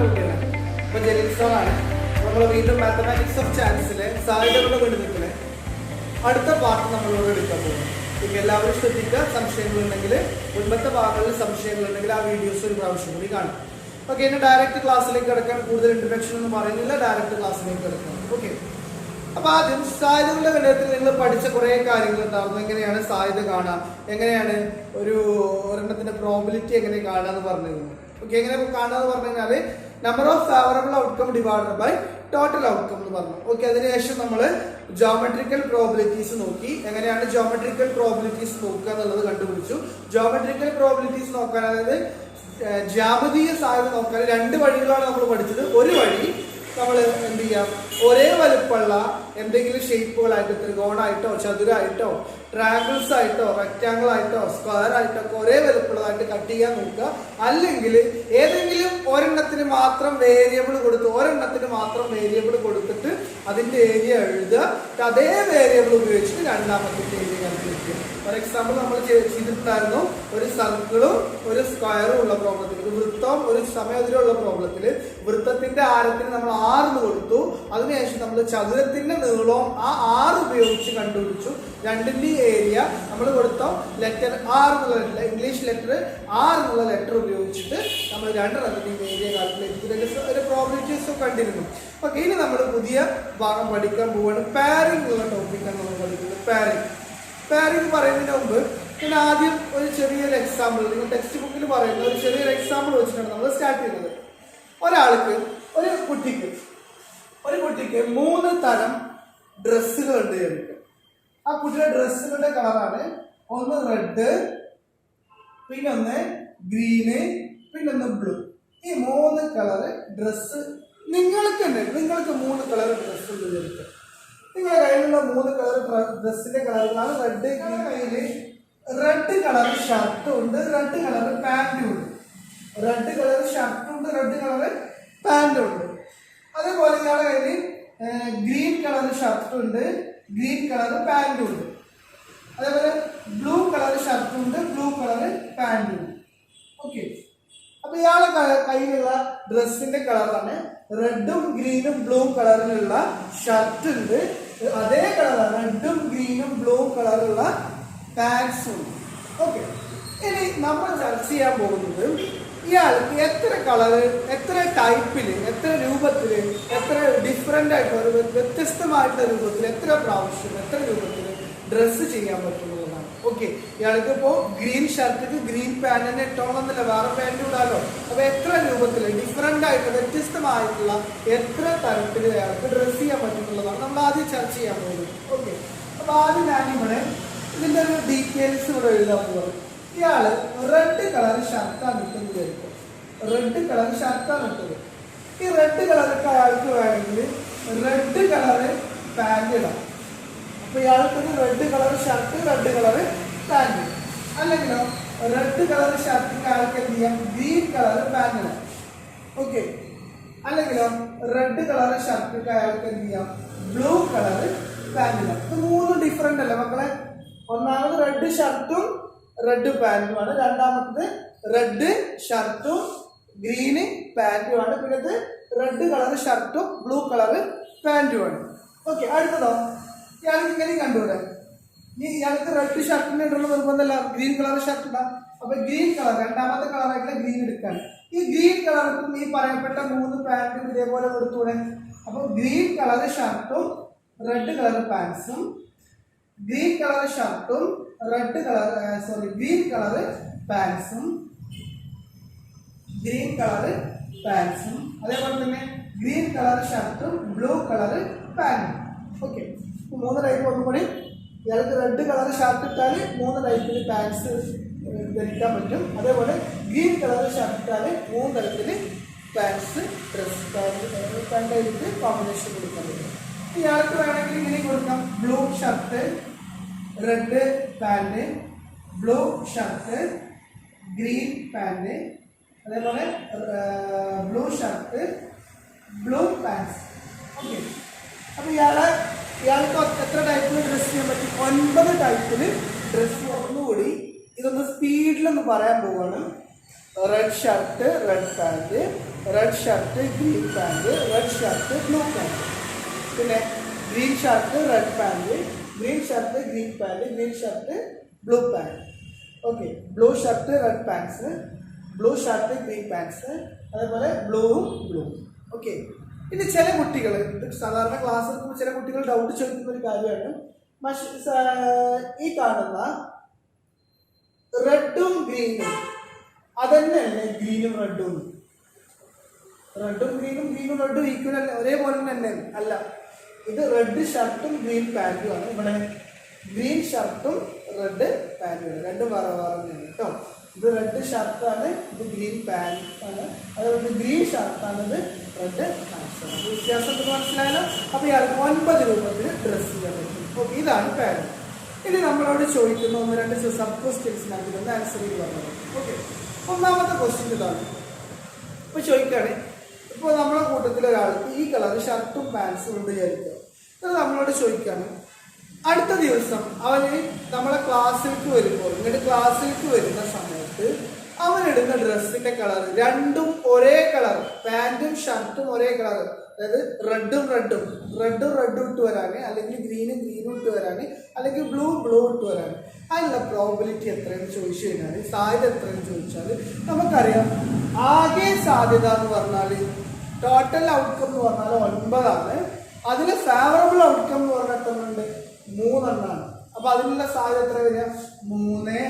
കുട്ടിയാണ്. അപ്പോൾ ജലീൽ സാറാണ്. നമ്മൾ വീണ്ടും മാത്തമാറ്റിക്സ് ഓഫ് ചാൻസിലെ സാധ്യതകളുടെ ഗണിതത്തിലെ അടുത്ത പാർട്ട് നമ്മളോട് എടുക്കാൻ പോകുന്നു. പിന്നെ എല്ലാവരും ശ്രദ്ധിക്കുക. സംശയങ്ങളുണ്ടെങ്കിൽ മുൻപത്തെ ഭാഗങ്ങളിൽ സംശയങ്ങളുണ്ടെങ്കിൽ ആ വീഡിയോസ് ഒരു പ്രാവശ്യം കൂടി കാണും. ഓക്കെ, ഇനി ഡയറക്റ്റ് ക്ലാസ്സിലേക്ക് കിടക്കാൻ കൂടുതൽ ഇൻട്രഡക്ഷൻ ഒന്നും പറയുന്നില്ല. ഡയറക്റ്റ് ക്ലാസ്സിലേക്ക് കിടക്കണം. ഓക്കെ, അപ്പൊ ആദ്യം സാധ്യതകളുടെ ഗണിതത്തിൽ നിങ്ങൾ പഠിച്ച കുറെ കാര്യങ്ങൾ ഉണ്ടായിരുന്നു. എങ്ങനെയാണ് സാധ്യത കാണാം, എങ്ങനെയാണ് ഒരെണ്ണത്തിന്റെ പ്രോബിലിറ്റി എങ്ങനെ കാണാന്ന് പറഞ്ഞിരുന്നു. ഓക്കെ, എങ്ങനെ കാണാന്ന് പറഞ്ഞു കഴിഞ്ഞാല് number of favourable outcome divided by total outcome എന്ന് പറഞ്ഞു. ഓക്കെ, അതിനുശേഷം നമ്മൾ ജോമെട്രിക്കൽ പ്രോബിലിറ്റീസ് നോക്കി. എങ്ങനെയാണ് ജോമെട്രിക്കൽ പ്രോബിലിറ്റീസ് നോക്കുക എന്നുള്ളത് കണ്ടുപിടിച്ചു. ജോമെട്രിക്കൽ പ്രോബിലിറ്റീസ് നോക്കാൻ, അതായത് ജ്യാമിതീയ സാധ്യത നോക്കാൻ രണ്ട് വഴികളാണ് നമ്മൾ പഠിച്ചത്. ഒരു വഴി നമ്മൾ എന്ത് ചെയ്യാം, ഒരേ വലുപ്പമുള്ള എന്തെങ്കിലും ഷേപ്പുകളായിട്ട് ത്രികോണായിട്ടോ ചതുരായിട്ടോ ട്രയാങ്കിൾസ് ആയിട്ടോ റെക്റ്റാങ്കിൾ ആയിട്ടോ സ്ക്വയർ ആയിട്ടോ ഒക്കെ ഒരേ വലുപ്പമുള്ളതായിട്ട് കട്ട് ചെയ്യാൻ നോക്കുക. അല്ലെങ്കിൽ ഏതെങ്കിലും ഒരെണ്ണത്തിന് മാത്രം വേരിയബിൾ കൊടുത്തിട്ട് അതിന്റെ ഏരിയ എഴുതുക. അതേ വേരിയബിൾ ഉപയോഗിച്ചിട്ട് രണ്ടാമത്തെ ഏരിയ കാൽക്കുലേറ്റ് ചെയ്യുക. ഫോർ എക്സാമ്പിൾ നമ്മൾ ചെയ്തിട്ടുണ്ടായിരുന്നു ഒരു സർക്കിളും ഒരു സ്ക്വയറും ഉള്ള പ്രോബ്ലത്തിൽ, ഒരു വൃത്തവും ഒരു സമയത്തിലുള്ള പ്രോബ്ലത്തിൽ വൃത്തത്തിന്റെ ആരത്തിന് നമ്മൾ 6 കൊടുത്തു. അതിനുശേഷം നമ്മൾ ചതുരത്തിന്റെ നീളവും ആ 6 ഉപയോഗിച്ച് കണ്ടുപിടിച്ചു. രണ്ടിന്റെ ഏരിയ നമ്മൾ കൊടുത്തോ ലെറ്റർ R എന്നുള്ള ഇംഗ്ലീഷ് ലെറ്റർ R എന്നുള്ള ലെറ്റർ ഉപയോഗിച്ചിട്ട് നമ്മൾ രണ്ടെണ്ണത്തിന്റെയും ഏരിയ കാൽക്കുലേറ്റ് ചെയ്ത് ഒരു പ്രോബിലിറ്റീസ് കണ്ടിരുന്നു. ഓക്കെ, ഇനി നമ്മൾ പുതിയ ഭാഗം പഠിക്കാൻ പോവാണ്. പാരിംഗ് ഉള്ള ടോപ്പിക്കാണ് നമ്മൾ പഠിക്കുന്നത്. പാരിംഗ് പറയുന്നതിന് മുമ്പ് ഞാൻ ആദ്യം ഒരു ചെറിയൊരു എക്സാമ്പിൾ, നിങ്ങൾ ടെക്സ്റ്റ് ബുക്കിൽ പറയുന്ന ഒരു ചെറിയൊരു എക്സാമ്പിൾ വെച്ചിട്ടാണ് നമ്മൾ സ്റ്റാർട്ട് ചെയ്യുന്നത്. ഒരു കുട്ടിക്ക് 3 തരം ഡ്രസ്സുകൾ ഉണ്ട് എനിക്ക്. ആ കുട്ടിയുടെ ഡ്രസ്സുകളുടെ കളറാണ് ഒന്ന് റെഡ്, പിന്നൊന്ന് ഗ്രീന്, പിന്നൊന്ന് ബ്ലൂ. ഈ 3 കളറ് ഡ്രസ്സ് നിങ്ങൾക്ക് 3 കളർ ഡ്രസ്സ് ഉണ്ട്. നിങ്ങളുടെ കയ്യിലുള്ള 3 കളർ ഡ്രസ്സിന്റെ കളറുകളാണ് റെഡ്, ഗ്രീന്. റെഡ് കളർ ഷർട്ടും ഉണ്ട്, റെഡ് കളർ പാൻറ്റും ഉണ്ട്. റെഡ് കളർ ഷർട്ടും ഉണ്ട്, റെഡ് കളർ പാൻറ്റും ഉണ്ട്. അതേപോലെ ഇയാളുടെ കയ്യിൽ ഗ്രീൻ കളർ ഷർട്ടും ഉണ്ട്, ഗ്രീൻ കളർ പാൻറ്റും ഉണ്ട്. അതേപോലെ ബ്ലൂ കളർ ഷർട്ടും ഉണ്ട്, ബ്ലൂ കളർ പാൻറ്റും ഉണ്ട്. ഓക്കെ, അപ്പൊ ഇയാളെ കയ്യിലുള്ള ഡ്രസ്സിന്റെ കളറാണ് റെഡും ഗ്രീനും ബ്ലൂ കളറിലുള്ള ഷർട്ട് ഉണ്ട്. അതേ കളർ റെഡും ഗ്രീനും ബ്ലൂ കളറുള്ള പാൻസും ഉണ്ട്. ഓക്കെ, ഇനി നമ്മൾ ചർച്ച ചെയ്യാൻ പോകുന്നത് ഇയാൾക്ക് എത്ര കളറ്, എത്ര ടൈപ്പില്, എത്ര രൂപത്തില്, എത്ര ഡിഫറെന്റ് ആയിട്ടുള്ള വ്യത്യസ്തമായിട്ടുള്ള രൂപത്തിൽ എത്ര പ്രാവശ്യം എത്ര രൂപത്തിൽ ഡ്രസ്സ് ചെയ്യാൻ പറ്റുന്നതാണ്. ഓക്കെ, ഇയാൾക്ക് ഇപ്പോ ഗ്രീൻ ഷർട്ടിക്ക് ഗ്രീൻ പാൻറ് തന്നെ ഇട്ടോണമെന്നില്ല, വേറെ പാൻറ് ഇടാലോ. അപ്പൊ എത്ര രൂപത്തിൽ ഡിഫറെന്റ് ആയിട്ട് വ്യത്യസ്തമായിട്ടുള്ള എത്ര തരത്തിൽ അയാൾക്ക് ഡ്രസ്സ് ചെയ്യാൻ പറ്റുന്നുള്ളതാണ് നമ്മൾ ആദ്യം ചർച്ച ചെയ്യാൻ പോകുന്നത്. ഓക്കെ, അപ്പൊ ആദ്യം ഞാനിവിടെ ഇതിന്റെ ഒരു ഡീറ്റെയിൽസ് ഇവിടെ എഴുതാൻ പോകുന്നത്. ഇയാള് റെഡ് കളർ ഷർട്ടാണ് ഇട്ടെന്ന് വിചാരിക്കും. റെഡ് കളർ ഷർട്ടാണ് ഇട്ടത്. ഈ റെഡ് കളറൊക്കെ അയാൾക്ക് വേണമെങ്കിൽ റെഡ് കളറ് പാൻറ് ഇടാം. അപ്പൊ ഇയാൾക്ക് red colour shirt, red colour pant. അല്ലെങ്കിലോ റെഡ് കളർ ഷർട്ടിന് അയാൾക്ക് എന്ത് ചെയ്യാം, ഗ്രീൻ കളർ പാൻറ് ഇടാം. ഓക്കെ, അല്ലെങ്കിലോ റെഡ് കളർ ഷർട്ടിന് അയാൾക്ക് എന്ത് ചെയ്യാം, ബ്ലൂ കളർ പാൻറ് ഇടാം. ഇത് 3 ഡിഫറെന്റ് അല്ലേ മക്കളെ? ഒന്നാമത് റെഡ് ഷർട്ടും റെഡ് പാൻറ്റുമാണ്, രണ്ടാമത്തത് റെഡ് ഷർട്ടും ഗ്രീന് പാൻറ്റുമാണ്, പിന്നെ റെഡ് കളർ ഷർട്ടും ബ്ലൂ കളർ പാൻറ്റുമാണ്. ഓക്കെ, അടുത്തതോ ഇയാൾക്ക് ഇങ്ങനെ കണ്ടുകൂടെ? ഇയാൾക്ക് റെഡ് ഷർട്ടിന് ഇട്ടുള്ള നിർബന്ധമല്ല, ഗ്രീൻ കളർ ഷർട്ട് ഇടാം. അപ്പൊ ഗ്രീൻ കളർ രണ്ടാമത്തെ കളറായിട്ടുള്ള ഗ്രീൻ എടുക്കാൻ. ഈ ഗ്രീൻ കളർക്കും ഈ പറയപ്പെട്ട 3 പാൻറ്റും ഇതേപോലെ കൊടുത്തൂടെ? അപ്പൊ ഗ്രീൻ കളർ ഷർട്ടും റെഡ് കളർ പാൻസും, ഗ്രീൻ കളർ ഷർട്ടും റെഡ് കളർ ഗ്രീൻ കളർ പാൻസും, അതേപോലെ തന്നെ ഗ്രീൻ കളർ ഷർട്ടും ബ്ലൂ കളർ പാൻറ്റും. ഓക്കെ, 3 ടൈപ്പ് ഒന്നുകൂടി. ഇയാൾക്ക് റെഡ് കളർ ഷർട്ട് ഇട്ടാൽ 3 ടൈപ്പിൽ പാൻസ് ധരിക്കാൻ പറ്റും. അതേപോലെ ഗ്രീൻ കളർ ഷർട്ട് ഇട്ടാൽ 3 തരത്തിൽ പാൻസ് പാൻറ്റായിട്ട് കോമ്പിനേഷൻ കൊടുക്കാൻ പറ്റും. ഇയാൾക്ക് വേണമെങ്കിൽ ഇങ്ങനെ കൊടുക്കാം, blue shirt, red pant, blue shirt, green pant, അതേപോലെ blue shirt, blue pants. Okay, അപ്പൊ ഇയാൾക്ക് എത്ര ടൈപ്പിൽ ഡ്രസ് ചെയ്യാൻ പറ്റും? 9 ടൈപ്പിൽ ഡ്രസ്. ഒന്നുകൂടി ഇതൊന്ന് സ്പീഡിലൊന്ന് പറയാൻ പോവാണ്. Red shirt, red pant, red shirt green pant, red shirt blue pant. പിന്നെ green shirt red pant, green shirt green pant, green shirt blue pant. Okay, blue shirt red pants, blue shirt green pants, അതേപോലെ ബ്ലൂവും blue. Okay, ഇനി ചില കുട്ടികൾ സാധാരണ class എടുക്കുമ്പോൾ ചില കുട്ടികൾ ഡൗട്ട് ചോദിക്കുന്ന ഒരു കാര്യമാണ്, ഈ കാണുന്ന റെഡും ഗ്രീനും അതന്നെയല്ലേ ഗ്രീനും റെഡും? റെഡും ഗ്രീനും, ഗ്രീനും റെഡും ഈക്വൽ അല്ല, ഒരേപോലെ തന്നെ അല്ല. ഇത് റെഡ് ഷർട്ടും ഗ്രീൻ പാൻറ്റുമാണ്. ഇവിടെ ഗ്രീൻ ഷർട്ടും റെഡ് പാൻറ്റുമാണ്, രണ്ടും വേറെ വേറെ തന്നെയാണ് കേട്ടോ. ഇത് റെഡ് ഷർട്ടാണ്, ഇത് ഗ്രീൻ പാൻറ് ആണ്. അതുകൊണ്ട് ഗ്രീൻ ഷർട്ടാണ്, ഇത് റെഡ് പാൻസ് ആണ്. വ്യത്യാസം മനസ്സിലായാലോ? അപ്പോൾ ഇയാൾക്ക് 9 രൂപത്തിൽ ഡ്രസ്സ് ചെയ്യാൻ പറ്റും. ഓക്കെ, ഇതാണ് പാൻറ്. ഇനി നമ്മളോട് ചോദിക്കുന്ന 1-2 സബ് ക്വസ്റ്റ്യൻസിനാക്കി ഒന്ന് ആൻസർ ചെയ്ത് പറഞ്ഞത്. ഓക്കെ, ഒന്നാമത്തെ ക്വസ്റ്റ്യൻ ഇതാണ്. ഇപ്പോൾ ചോദിക്കുകയാണ്, ഇപ്പോൾ നമ്മളെ കൂട്ടത്തിൽ ഒരാൾക്ക് ഈ കളർ ഷർട്ടും പാൻസും ഉണ്ട് വിചാരിക്കുക. അത് നമ്മളോട് ചോദിക്കുകയാണ്, അടുത്ത ദിവസം അവന് നമ്മളെ ക്ലാസ്സിലേക്ക് വരുമ്പോൾ, ഇങ്ങോട്ട് ക്ലാസ്സിലേക്ക് വരുന്ന സമയത്ത് അവനിടുന്ന ഡ്രസ്സിന്റെ കളർ രണ്ടും ഒരേ കളർ, പാൻറ്റും ഷർട്ടും ഒരേ കളർ, അതായത് റെഡും ഇട്ട് വരാന്, അല്ലെങ്കിൽ ഗ്രീനും ഇട്ട് വരാന്, അല്ലെങ്കിൽ ബ്ലൂ ഇട്ട് വരാന്. അതിനുള്ള പ്രോബിലിറ്റി എത്രയെന്ന് ചോദിച്ചു കഴിഞ്ഞാൽ, സാധ്യത എത്രയെന്ന് ചോദിച്ചാൽ നമുക്കറിയാം. ആകെ സാധ്യത എന്ന് പറഞ്ഞാൽ, ടോട്ടൽ ഔട്ട്കം എന്ന് പറഞ്ഞാൽ 9 ആണ്. അതിൽ ഫേവറബിൾ ഔട്ട്കം എന്ന് പറഞ്ഞാൽ എത്ര ഉണ്ട്? 3 എണ്ണമാണ്. അപ്പൊ അതിനുള്ള സാധ്യത എത്ര വരിക? 3 -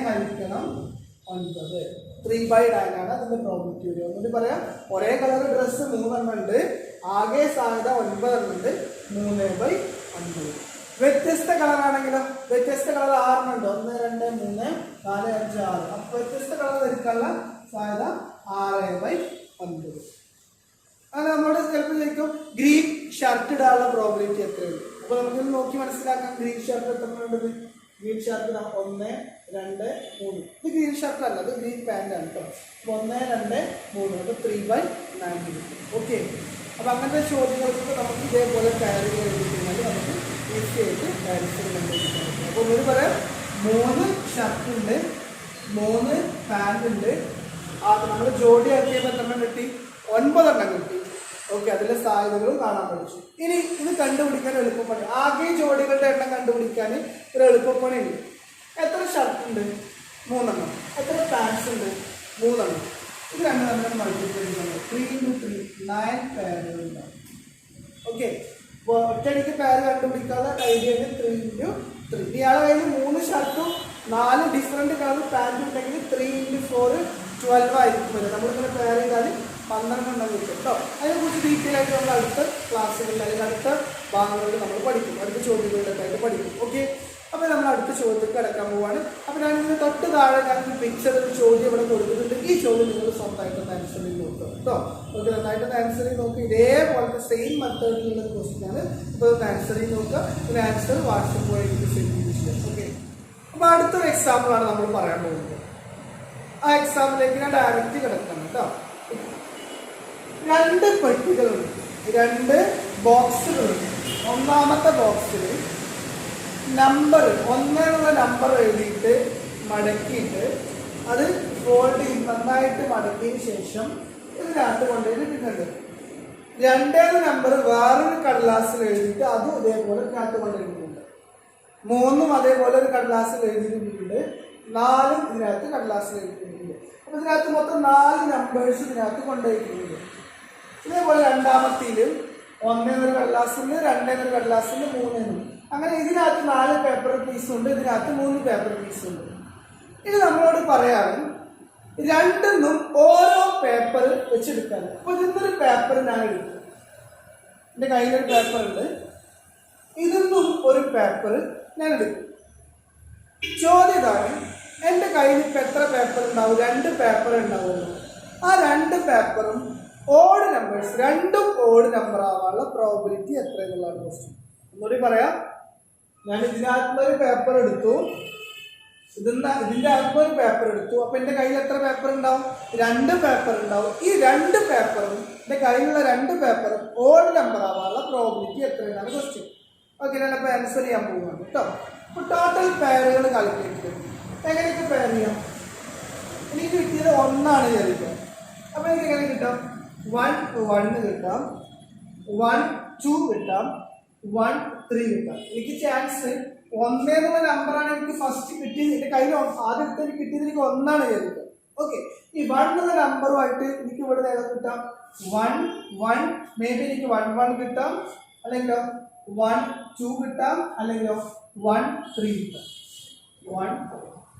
9, 3/9 ആണ് അതിന്റെ പ്രോബിലിറ്റി വരിക. ഒന്നുകൂടി പറയാം, ഒരേ കളർ ഡ്രസ്സ് 3 എണ്ണം ഉണ്ട്, ആകെ സാധ്യത 9 എണ്ണം ഉണ്ട്, 3/9. വ്യത്യസ്ത കളറാണെങ്കിലോ, വ്യത്യസ്ത കളർ 6 എണ്ണം ഉണ്ട്, 1, 2, 3, 4, 5, 6. അപ്പൊ വ്യത്യസ്ത കളർ വരുത്താനുള്ള സാധ്യത 6/9. അങ്ങനെ നമ്മളോട് ചിലപ്പോൾ ചോദിക്കും ഗ്രീൻ ഷർട്ട് ഇടാനുള്ള പ്രോബിലിറ്റി എത്രയുണ്ട്. അപ്പൊ നമുക്കിത് നോക്കി മനസ്സിലാക്കാം. ഗ്രീൻ ഷർട്ട് എത്ര ഉണ്ടത്? Green shirt 1, 2, 3. ഇത് ഗ്രീൻ ഷർട്ട് അല്ല, അത് ഗ്രീൻ പാൻ്റ് ആണ് കേട്ടോ. 1, 2, 3, അത് 3/9 കിട്ടും. ഓക്കെ, അപ്പൊ അങ്ങനത്തെ ചോദ്യങ്ങൾക്ക് നമുക്ക് ഇതേപോലെ കാര്യങ്ങൾ എഴുതി കഴിഞ്ഞാൽ നമുക്ക് ഈസി ആയിട്ട് ആൻസർ കണ്ടുപിടിക്കാൻ പറ്റും. അപ്പൊ ഒന്നൊരു പറയാം, 3 ഷർട്ട് ഉണ്ട്, 3 പാൻറ് ഉണ്ട്. നമ്മൾ ജോഡി ആക്കിയപ്പോൾ എത്ര എണ്ണം കിട്ടി? 9 എണ്ണം കിട്ടി. ഓക്കെ, അതിലെ സാധ്യതകളും കാണാൻ പഠിച്ചു. ഇനി ഇത് കണ്ടുപിടിക്കാൻ എളുപ്പപ്പണി, ആകെ ജോഡികളുടെ എണ്ണം കണ്ടുപിടിക്കാൻ ഒരു എളുപ്പപ്പണി ഉണ്ട്. എത്ര ഷർട്ട് ഉണ്ട്? 3 എണ്ണം. എത്ര പാൻസ് ഉണ്ട്? 3 എണ്ണം. ഇത് 2 തമ്മിൽ മൾട്ടിപ്ലൈ ചെയ്യണം. 3 × 3 9 പാനുകൾ ഉണ്ടാവും. ഓക്കെ, അപ്പോൾ ഒറ്റയടിക്ക് പാര് കണ്ടുപിടിക്കാനുള്ള ഐഡിയ 3 × 3. ഇയാളെ കയ്യിൽ 3 ഷർട്ടും 4 ഡിഫറെൻറ്റ് കളർ പാൻറ്റും ഉണ്ടെങ്കിൽ 3 × 4 12 ആയിരിക്കും വരും. നമ്മളിങ്ങനെ പെയർ ചെയ്താൽ 12 എണ്ണം കിട്ടും കേട്ടോ. അതിനെക്കുറിച്ച് ഡീറ്റെയിൽ ആയിട്ട് നമ്മൾ അടുത്ത ക്ലാസ്സുകളിൽ അല്ലെങ്കിൽ അടുത്ത ഭാഗങ്ങളിൽ നമ്മൾ പഠിക്കും, അടുത്ത ചോദ്യങ്ങളിലൊക്കെ ആയിട്ട് പഠിക്കും. ഓക്കെ, അപ്പോൾ നമ്മൾ അടുത്ത ചോദ്യത്തിൽ കിടക്കാൻ പോവാണ്. അപ്പോൾ ഞാനിങ്ങനെ തൊട്ട് താഴെ ഞാനൊരു പിക്ചർ ഒരു ചോദ്യം ഇവിടെ കൊടുക്കുന്നുണ്ട്. ഈ ചോദ്യം നിങ്ങൾ സ്വന്തമായിട്ടൊന്ന് ആൻസർ ചെയ്ത് നോക്കുക കേട്ടോ. ഓക്കെ, നന്നായിട്ടൊന്ന് ആൻസർ ചെയ്ത് നോക്കുക. ഇതേപോലത്തെ സെയിം മെത്തേഡിലുള്ള ക്വസ്റ്റ്യൻ ആണ്. ഇപ്പോൾ ഒന്ന് ആൻസർ ചെയ്ത് നോക്കുക. ഒരു ആൻസർ വാട്സപ്പ് വഴി എനിക്ക് സെൻഡ് ചെയ്ത് ചെയ്യാം. ഓക്കെ, അപ്പോൾ അടുത്തൊരു എക്സാമ്പിളാണ് നമ്മൾ പറയാൻ പോകുന്നത്. ആ എക്സാമ്പിളിലേക്ക് ഞാൻ ഡയറക്റ്റ് കിടക്കണം കേട്ടോ. 2 പെട്ടികളുണ്ട്, 2 ബോക്സുകളുണ്ട്. ഒന്നാമത്തെ ബോക്സിൽ നമ്പർ 1 എന്നുള്ള നമ്പർ എഴുതിയിട്ട് മടക്കിയിട്ട് അത് ഫോൾഡ് ചെയ്ത് നന്നായിട്ട് മടക്കിയതിന് ശേഷം ഇതിനകത്ത് കൊണ്ടുപോയിട്ടുണ്ട്. 2 നമ്പർ വേറൊരു കടലാസിൽ എഴുതിയിട്ട് അതും ഇതേപോലെ ഇതിനകത്ത് കൊണ്ടുപോയിട്ടുണ്ട്. 3 അതേപോലെ ഒരു കടലാസിൽ എഴുതിയിട്ടുണ്ട്. 4 ഇതിനകത്ത് കടലാസിൽ എഴുതിയിട്ടുണ്ട്. അപ്പൊ ഇതിനകത്ത് മൊത്തം 4 നമ്പേഴ്സ് ഇതിനകത്ത് കൊണ്ടുപോയിട്ടുണ്ട്. ഇതേപോലെ രണ്ടാമത്തേലും 1 എന്നൊരു കടലാസുണ്ട്, 2 എന്നൊരു കടലാസുണ്ട്, 3 എന്നും. അങ്ങനെ ഇതിനകത്ത് 4 പേപ്പർ പീസുണ്ട്, ഇതിനകത്ത് 3 പേപ്പർ പീസുണ്ട്. ഇത് നമ്മളോട് പറയാനും രണ്ടിന്നും ഓരോ പേപ്പർ വെച്ചെടുക്കാൻ. അപ്പൊ ഇതിന്നൊരു പേപ്പർ ഞാൻ എടുക്കും, എൻ്റെ കയ്യിലൊരു പേപ്പർ ഉണ്ട്, ഇതിന്നും ഒരു പേപ്പർ ഞാൻ എടുക്കും. ചോദ്യം ഇതാണ്, എൻ്റെ കയ്യിൽ ഇപ്പം എത്ര പേപ്പർ ഉണ്ടാവും? 2 പേപ്പർ ഉണ്ടാവുമല്ലോ. ആ 2 പേപ്പറും ഓഡ് നമ്പേഴ്സ്, രണ്ടും ഓഡ് നമ്പർ ആവാനുള്ള പ്രോബിലിറ്റി എത്ര എന്നുള്ളതാണ് ക്വസ്റ്റ്യൻ. ഒന്നുകൂടി പറയാം, ഞാൻ ഇതിനകത്തൊരു പേപ്പർ എടുത്തു, ഇതിൻ്റെ അകത്തൊരു പേപ്പർ എടുത്തു. അപ്പൊ എൻ്റെ കയ്യിൽ എത്ര പേപ്പർ ഉണ്ടാവും? 2 പേപ്പർ ഉണ്ടാവും. ഈ 2 പേപ്പറും എൻ്റെ കയ്യിലുള്ള 2 പേപ്പറും ഓഡ് നമ്പർ ആവാനുള്ള പ്രോബിലിറ്റി എത്രയാണ് ക്വസ്റ്റ്യൻ. ഓക്കെ, ഞാനിപ്പോൾ ആൻസർ ചെയ്യാൻ പോവുകയാണ് കേട്ടോ. അപ്പോൾ ടോട്ടൽ പെയറുകൾ കാൽക്കുലേറ്റ് ചെയ്യും. എങ്ങനെയൊക്കെ പെയർ ചെയ്യാം? എനിക്ക് കിട്ടിയത് 1 ആണ് വിചാരിക്കുക. അപ്പോൾ എനിക്ക് എങ്ങനെ കിട്ടാം? 1 കിട്ടാം, 1 2 കിട്ടാം, 1 3 കിട്ടാം. എനിക്ക് ചാൻസ് 1 എന്നുള്ള നമ്പറാണ് എനിക്ക് ഫസ്റ്റ് കിട്ടിയത്. എന്റെ കയ്യിൽ ആദ്യത്തെ എനിക്ക് കിട്ടിയത് എനിക്ക് 1 ആണ് ചെയ്തത്. ഓക്കെ, ഈ 1 എന്നുള്ള നമ്പറുമായിട്ട് എനിക്ക് ഇവിടെ നേരെ കിട്ടാം 1 1, മേ ബി എനിക്ക് 1 1 കിട്ടാം, അല്ലെങ്കിലോ 1 2 കിട്ടാം, അല്ലെങ്കിലോ 1 3 കിട്ടാം, 1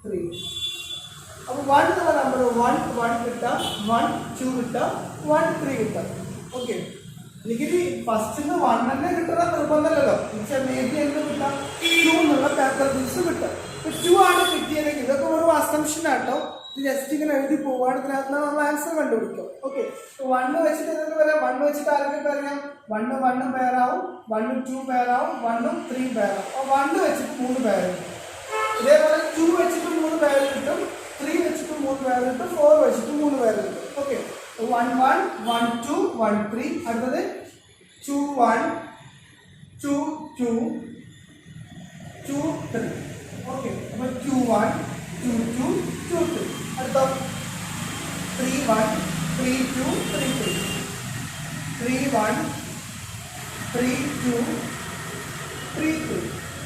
3. അപ്പൊ 1 എന്നുള്ള നമ്പർ 1 1 കിട്ടാം, 1 2 കിട്ടാം, 1 3 കിട്ടാം. ഓക്കെ, എനിക്കിത് ഫസ്റ്റ് 1 തന്നെ കിട്ടുന്ന നിർബന്ധമല്ലല്ലോ. മേ ബി എന്ത് കിട്ടാം 2 എന്നുള്ള പേപ്പർ പീസ് കിട്ടാം. 2 ആണ് കിട്ടിയതെങ്കിൽ ഇതൊക്കെ ഒരു അസംഷൻ ആട്ടോ. ഇത് ജസ്റ്റ് ഇങ്ങനെ എഴുതി പോവാണ്, ഇതിനകത്ത് നമ്മൾ ആൻസർ കണ്ടുപിടിക്കും. ഓക്കെ, 1 വെച്ചിട്ട് എന്തൊക്കെ പറയാം, 1 വെച്ചിട്ട് ആരൊക്കെ പറയാം, 1 1 പേരാവും, 1 2 പേരാവും, 1 3 പേരാവും. അപ്പോൾ 1 വെച്ചിട്ട് 3 പേര് കിട്ടും. ഇതേപോലെ 2 വെച്ചിട്ട് 3 പേര് കിട്ടും, 3 വെച്ചിട്ട് 3 പേര് കിട്ടും, 4 വെച്ചിട്ട് 3 പേര് കിട്ടും. ഓക്കെ, 1 1 1 2 1 3. അടുത്തത് 2 1 2 2 2 3. ഓക്കെ, അപ്പോൾ 2 1 2 2 2 3. അടുത്ത 3 1 3 2 3 3. 3 1 3 2 3 3.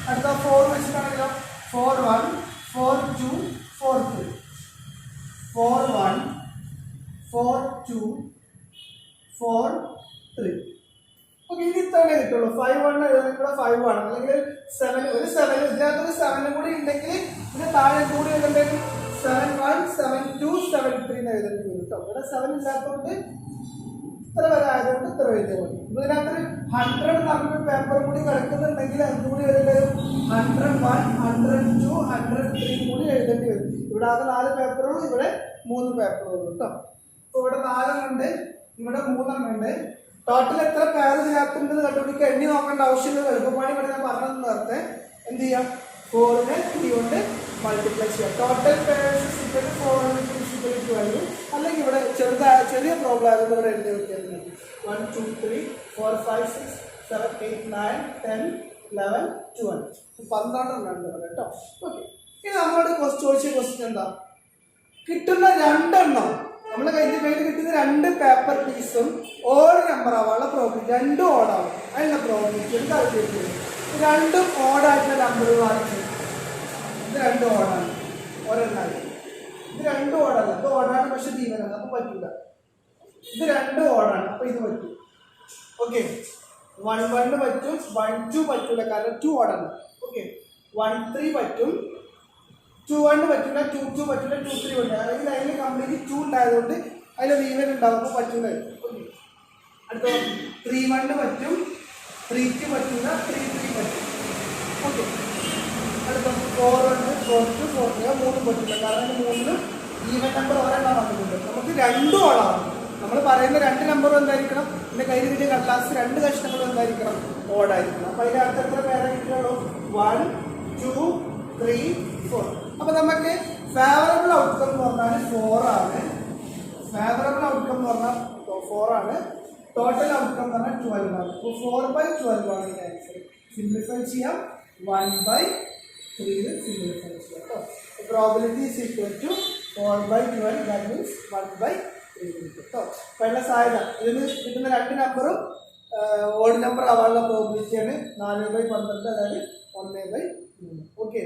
അടുത്ത 4 വെച്ചിട്ടാണെങ്കിലോ 4 1 4 2 4 3. 4 1 4 2 4 3. ഓക്കെ, ഇനി ഇത്രേ കിട്ടുള്ളൂ. 5 1 എഴുതണമെങ്കിൽ 5 ആണ്, അല്ലെങ്കിൽ 7 ഒരു 7 ഇതിനകത്തൊരു 7 കൂടി ഉണ്ടെങ്കിൽ പിന്നെ താഴെ കൂടി എഴുതേണ്ടത് 7 1 7 2 7 3 എന്ന് എഴുതേണ്ടി വരും കേട്ടോ. ഇവിടെ 7 ഇല്ലാത്തതുകൊണ്ട് ഇത്ര വരെ ആയതുകൊണ്ട് ഇത്ര എഴുതിയാൽ മതി. ഇതിനകത്തൊരു 100 പറഞ്ഞൊരു പേപ്പർ കൂടി കിടക്കുന്നുണ്ടെങ്കിൽ അതുകൂടി എഴുതേണ്ടി വരും. 101 102 103 കൂടി എഴുതേണ്ടി വരും. ഇവിടെ ആകെ 4 പേപ്പറുള്ളൂ, ഇവിടെ 3 പേപ്പറുള്ളൂ കേട്ടോ. അപ്പോൾ ഇവിടെ 4 ഉണ്ട്, ഇവിടെ 3 ഉണ്ട്. ടോട്ടൽ എത്ര പേര് ഇതിനകത്തുണ്ടെന്ന് കണ്ടുപിടിക്കുക. എണ്ണി നോക്കേണ്ട ആവശ്യമില്ല, എളുപ്പമാണ്. ഇവിടെ ഞാൻ പറഞ്ഞത് നേരത്തെ എന്ത് ചെയ്യാം, 4നെ 3 കൊണ്ട് മൾട്ടിപ്ലൈ ചെയ്യാം. Total purse 412. അല്ലെങ്കിൽ ഇവിടെ ചെറിയ പ്രോബ്ലം ആയതുകൊണ്ട് ഇവിടെ എഴുതി വെക്കാൻ 1 2 3 4 5 6 7 8 9 10 11 12 12 ഉണ്ട് കേട്ടോ. ഓക്കെ, ഇനി നമ്മളോട് ചോദിച്ച ക്വസ്റ്റ്യൻ എന്താ, കിട്ടുന്ന 2 എണ്ണം നമ്മളെ കയ്യിൽ കിട്ടുന്ന 2 പേപ്പർ പീസും ഓഡ് നമ്പർ ആവാനുള്ള പ്രോബിലിറ്റി, 2 ഓടാവും. അതിനുള്ള പ്രോബിലിറ്റി എന്താ കിട്ടുന്നത്? 2 ഓടായിട്ടുള്ള നമ്പറുകളാണ്. ഇത് 2 ഓടാണ്, ഒരെണ്ണായി. ഇത് 2 ഓടല്ല, ഇത് ഓടാണ്, പക്ഷെ ജീവനാണ്, അപ്പൊ പറ്റില്ല. ഇത് 2 ഓടാണ്, അപ്പൊ ഇത് പറ്റും. ഓക്കെ, 1 1 പറ്റും, 1 2 പറ്റൂല, കാരണം 2 ഓടാണ്. ഓക്കെ, 1 3 പറ്റും, 2 1 പറ്റില്ല, 2 2 പറ്റില്ല, 2 3 പറ്റില്ല. അല്ലെങ്കിൽ അതിൽ കംപ്ലീറ്റ് 2 ഉണ്ടായതുകൊണ്ട് അതിൽ വീവൻ ഉണ്ടാകുമ്പോൾ പറ്റില്ല. ഓക്കെ, അടുത്ത 3 1 പറ്റും, 3 2 പറ്റില്ല, 3 3 പറ്റും. ഓക്കെ, അടുത്ത 4 1 4 2 4 3 പറ്റില്ല, കാരണം 3 ഈവൻ നമ്പർ ഒരെണ്ണം വന്നിട്ടുണ്ട്. നമുക്ക് 2 ഓടാണ്. നമ്മൾ പറയുന്ന 2 നമ്പറും എന്തായിരിക്കണം, എൻ്റെ കയ്യിൽ കിട്ടിയ കടലാസ് 2 കഷ്ണങ്ങളും എന്തായിരിക്കണം, ഓടായിരിക്കണം. അപ്പോൾ അതിൻ്റെ അടുത്ത് എത്ര പേരെ കിട്ടുള്ളൂ, 1 2 3 4. അപ്പൊ നമുക്ക് ഫേവറബിൾ ഔട്ട്കം എന്ന് പറഞ്ഞാൽ 4 ആണ്. ഫേവറബിൾ ഔട്ട്കം എന്ന് പറഞ്ഞാൽ 4 ആണ്. ടോട്ടൽ ഔട്ട്കം എന്ന് പറഞ്ഞാൽ 12 ആണ്. അപ്പോൾ 4/12 ആണ് ഇതിന്റെ ആൻസർ. സിംപ്ലിഫൈ ചെയ്യാം, 1/3 സിംപ്ലിഫൈ ചെയ്യാം കേട്ടോ. Probability is equal to 4/12, that means 1/3 കേട്ടോ. അപ്പോൾ അതിനുള്ള സാധ്യത ഇതിന് കിട്ടുന്ന 2 നമ്പറും ഓഡ് നമ്പർ ആവാനുള്ള പ്രോബിലിറ്റിയാണ് 4/12, അതായത് 1/3. ഓക്കെ,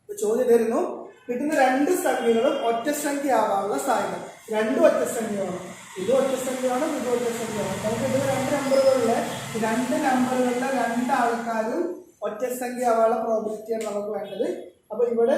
ചോദ്യം തരുന്നു, കിട്ടുന്ന 2 സംഖ്യകളും ഒറ്റ സംഖ്യ ആവാനുള്ള സാധ്യത. 2 ഒറ്റ സംഖ്യയാണ്, ഇത് ഒറ്റ സംഖ്യയാണ്, ഇത് ഒറ്റ സംഖ്യയാണ്. നമുക്ക് ഇതിന് 2 നമ്പറുകളിലെ 2 നമ്പറുകളിലെ 2 ആൾക്കാരും ഒറ്റ സംഖ്യ ആവാനുള്ള പ്രോബിലിറ്റിയാണ് നമുക്ക് വേണ്ടത്. അപ്പോൾ ഇവിടെ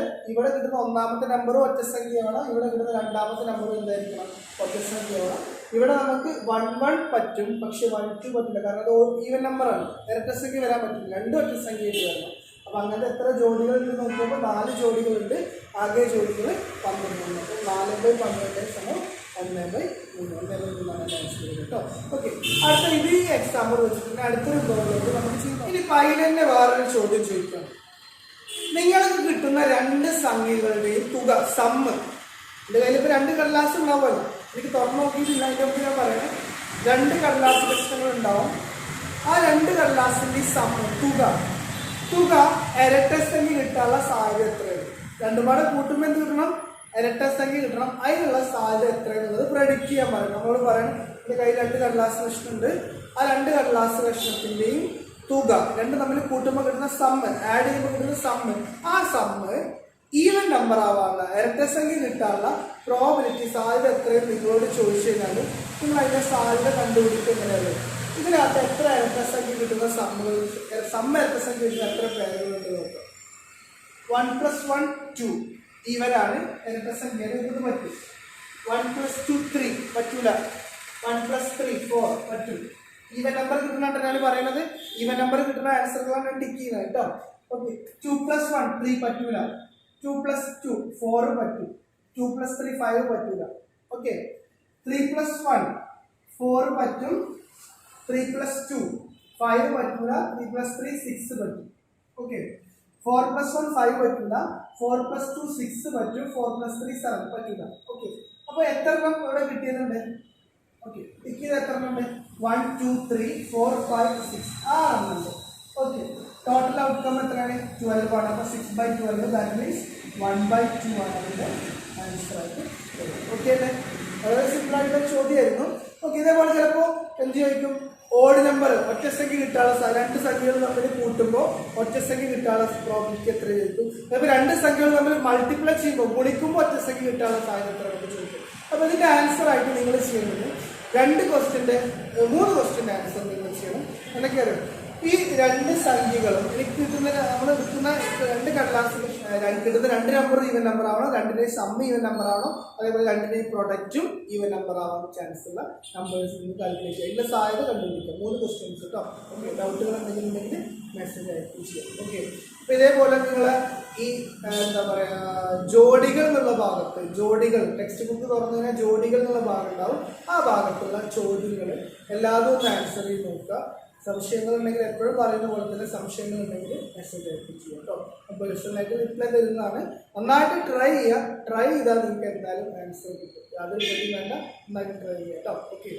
കിട്ടുന്ന 1ാമത്തെ നമ്പറും ഒറ്റ സംഖ്യയാണ്, ഇവിടെ കിട്ടുന്ന 2ാമത്തെ നമ്പറും എന്തായിരിക്കണം, ഒറ്റ സംഖ്യയാണ്. ഇവിടെ നമുക്ക് 1 1 പറ്റും, പക്ഷെ 1 2 പറ്റില്ല, കാരണം അത് ഈവൻ നമ്പറാണ്, ഇരട്ട സംഖ്യ വരാൻ പറ്റില്ല, 2 ഒറ്റ സംഖ്യയായിട്ട് വരണം. അപ്പോൾ അങ്ങനത്തെ എത്ര ജോഡികളുണ്ട് നോക്കുമ്പോൾ 4 ജോഡികളുണ്ട്, ആകെ ജോഡികൾ 12. അപ്പോൾ 4/12 സമം 1/3 കേട്ടോ. ഓക്കെ, അടുത്ത ഇത് ഈ എക്സാമ്പിൾ വെച്ചിട്ടുണ്ട്. അടുത്തൊരു പ്രോബ്ലം നമുക്ക് ചെയ്യാം. ഇനി പൈലന്റെ വേറൊരു ചോദ്യം ചോദിക്കാം. നിങ്ങൾക്ക് കിട്ടുന്ന 2 സംഖ്യകളുടെയും തുക സമ്മ്, എൻ്റെ കയ്യിൽ ഇപ്പോൾ 2 കടലാസ് ഉണ്ടാവുമല്ലോ, എനിക്ക് തുറന്നു നോക്കിയിട്ടില്ല, അതിൻ്റെ മുമ്പ് ഞാൻ പറയണേ, 2 കടലാസ് കഷ്ണങ്ങൾ ഉണ്ടാവും. ആ 2 കടലാസിൻ്റെ സമ്മ് തുക ഇരട്ട സംഖ്യ കിട്ടാനുള്ള സാധ്യത എത്രയാണ്? 2 പാടെ കൂട്ടുമ്പോൾ എന്ത് കിട്ടണം, ഇരട്ടസംഖ്യ കിട്ടണം. അതിനുള്ള സാധ്യത എത്രയെന്നുള്ളത് പ്രഡിക്റ്റ് ചെയ്യാൻ പറയും. നമ്മളോട് പറയണം എൻ്റെ കയ്യിൽ 2 കടലാസ് കഷ്ണമുണ്ട്, ആ 2 കടലാസ് കഷ്ണത്തിൻ്റെയും തുക രണ്ടും തമ്മിൽ കൂട്ടുമ്പോൾ കിട്ടുന്ന സമ്മ്, ആഡ് ചെയ്യുമ്പോൾ കിട്ടുന്ന സമ്മ്, ആ സമ്മ് ഈവൻ നമ്പർ ആവാനുള്ള ഇരട്ടസംഖ്യ കിട്ടാനുള്ള പ്രോബിലിറ്റി സാധ്യത എത്രയും നിങ്ങളോട് ചോദിച്ചു കഴിഞ്ഞാൽ നിങ്ങൾ അതിൻ്റെ സാധ്യത കണ്ടുപിടിക്കുന്നതിനത് ഇതിനകത്ത് എത്ര ഇരട്ടസംഖ്യ കിട്ടുന്ന സമ്മ ഇരട്ടസംഖ്യ കിട്ടുന്ന എത്ര പേരുകളുണ്ട് നോക്കാം. 1 + 1 2 ഈവനാണ് ഇരട്ടസംഖ്യ, ഇത് പറ്റും. 1 + 2 3 പറ്റൂല. 1 + 3 4 പറ്റും. ഈവൻ നമ്പർ കിട്ടുന്നതാണ് പറയുന്നത്. ഈവൻ നമ്പർ കിട്ടുന്ന ആൻസറുകളാണ് ടിക്ക് ചെയ്യുന്നത് കേട്ടോ. ഓക്കെ. 2 + 1 3 പറ്റൂല. 2 + 2 4 പറ്റും. 2 + 3 5 പറ്റൂല. ഓക്കെ. 3 + 1 4 പറ്റും. 3 + 2 5 പറ്റൂല. 3 + 3 6 പറ്റും. ഓക്കെ. 4 + 1 5 പറ്റൂല. 4 + 2 6 പറ്റും. 4 + 3 7 പറ്റൂല. ഓക്കെ. അപ്പോൾ എത്ര എണ്ണം ഇവിടെ കിട്ടിയതുണ്ട്? ഓക്കെ. കിട്ടിയത് എത്ര എണ്ണം ഉണ്ട്? 1 2 3 4 5 6 6 ഓക്കെ. ടോട്ടൽ ഔട്ട്കം എത്രയാണ്? 12 ആണ്. അപ്പോൾ 6/12 ദാറ്റ് മീൻസ് 1/2 ആണ് അതിൻ്റെ ആൻസർ ആയിട്ട്. ഓക്കെ അല്ലേ? വളരെ സിമ്പിൾ ആയിട്ടുള്ള ചോദ്യമായിരുന്നു. ഓക്കെ. ഇതേപോലെ ചിലപ്പോൾ എന്ത് ചോദിക്കും? ഓഡ് നമ്പർ ഒറ്റസംഖ്യ കിട്ടാനുള്ള 2 സംഖ്യകൾ തമ്മിൽ കൂട്ടുമ്പോൾ ഒറ്റസംഖ്യ കിട്ടാനുള്ള പ്രോബിലിറ്റി എത്ര ചോദിക്കും? അപ്പോൾ 2 സംഖ്യകൾ തമ്മിൽ മൾട്ടിപ്ലൈ ചെയ്യുമ്പോൾ ഗുണിക്കുമ്പോൾ ഒറ്റസംഖ്യ കിട്ടാനുള്ള സാധ്യത എത്ര ചോദിക്കും? അപ്പോൾ ഇതിൻ്റെ ആൻസർ ആയിട്ട് നിങ്ങൾ ചെയ്യുന്നത് 3 ക്വസ്റ്റ്യൻ്റെ ആൻസർ നിങ്ങൾ ചെയ്യണം. എന്തൊക്കെയാണ് ഈ 2 സംഖ്യകളും എനിക്ക് കിട്ടുന്ന നമ്മൾ എടുക്കുന്ന 2 കടലാസ് കിട്ടുന്ന 2 നമ്പർ ഈവൻ നമ്പർ ആവണം, 2ന്റെയും സമ്മ് ഈവൻ നമ്പർ ആവണം, അതേപോലെ 2ന്റെയും പ്രൊഡക്റ്റും ഈവൻ നമ്പർ ആവാൻ ചാൻസ് ഉള്ള നമ്പേഴ്സ് നിങ്ങൾ കാൽക്കുലേറ്റ് ചെയ്യുക. ഇതിൻ്റെ സാധ്യത കണ്ടുപിടിക്കുക. 3 ക്വസ്റ്റ്യൻസ് കേട്ടോ. ഓക്കെ. ഡൗട്ടുകൾ എന്തെങ്കിലും ഉണ്ടെങ്കിൽ മെസ്സേജ് അയക്കും ചെയ്യാം. ഓക്കെ. അപ്പോൾ ഇതേപോലെ നിങ്ങൾ ഈ എന്താ പറയുക ജോഡികൾ എന്നുള്ള ഭാഗത്ത് ടെക്സ്റ്റ് ബുക്ക് തുറന്നു കഴിഞ്ഞാൽ ജോഡികൾ എന്നുള്ള ഭാഗം ഉണ്ടാവും. ആ ഭാഗത്തുള്ള ചോദ്യങ്ങൾ എല്ലാതും ഒന്ന് ആൻസർ ചെയ്ത് നോക്കുക. സംശയങ്ങളുണ്ടെങ്കിൽ എപ്പോഴും പറയുന്ന പോലെ തന്നെ സംശയങ്ങളുണ്ടെങ്കിൽ മെസ്സേജ് അയക്കും ചെയ്യാം കേട്ടോ. അപ്പോൾ പേഴ്സണലായിട്ട് റിപ്ലൈ തരുന്നതാണ്. നന്നായിട്ട് ട്രൈ ചെയ്യുക. ട്രൈ ചെയ്താൽ നിങ്ങൾക്ക് എന്തായാലും ആൻസർ കിട്ടും. യാതൊരു പേടിയും വേണ്ട. നന്നായിട്ട് ട്രൈ ചെയ്യാം കേട്ടോ. ഓക്കെ.